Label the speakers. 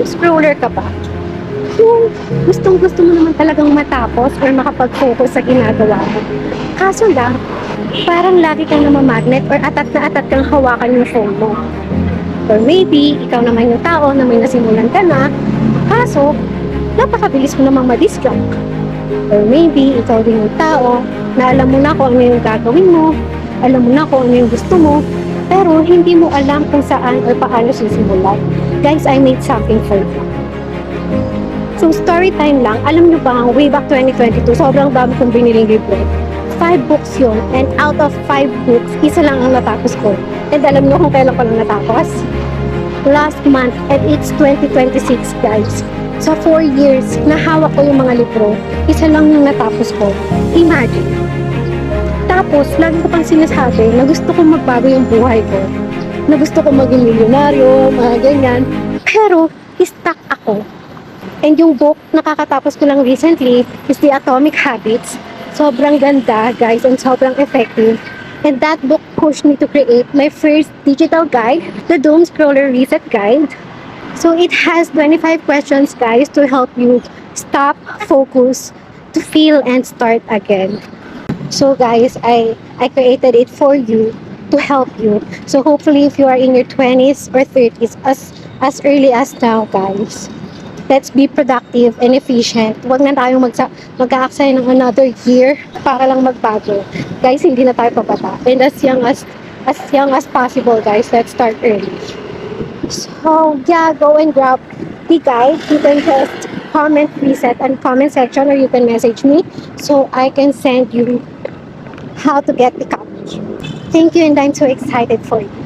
Speaker 1: scroller ka ba? Yung gustong-gusto mo naman talagang matapos or makapag-focus sa ginagawa mo. Kaso lang, parang lagi kang namamagnet or atat na atat kang hawakan yung phone mo. Or maybe, ikaw naman yung tao na may nasimulan ka na, kaso, napakabilis mo namang ma-distract. Or maybe, ikaw din yung tao na alam mo na kung ano yung gagawin mo, alam mo na kung ano yung gusto mo, pero hindi mo alam kung saan or paano sisimulan. Guys, I made something for you. So, story time lang. Alam nyo ba, way back 2022, sobrang dami kong biniling libro. 5 books yun. And out of 5 books, isa lang ang natapos ko. And alam nyo kung kailan ko lang natapos? Last month. And it's 2026, guys. So, 4 years, nahawak ko yung mga libro. Isa lang yung natapos ko. Imagine. Tapos, lagi ko pang sinasabi na gusto kong magbago yung buhay ko. Na gusto kong maging milyonaryo, mga ganyan. Pero, stuck ako. And yung book na kakatapos ko lang recently is The Atomic Habits. Sobrang ganda, guys, and sobrang effective. And that book pushed me to create my first digital guide, the Doom Scroller Reset Guide. So it has 25 questions, guys, to help you stop, focus, to feel, and start again. So, guys, I created it for you to help you. So hopefully, if you are in your 20s or 30s, as early as now, guys, let's be productive and efficient. Huwag na tayong mag-aaksaya ng another year para lang magbago. Guys, hindi na tayo pabata. And as young as possible, guys, let's start early. So, yeah, go and grab the guide. You can just comment reset and comment section, or you can message me so I can send you how to get the copy. Thank you, and I'm so excited for you.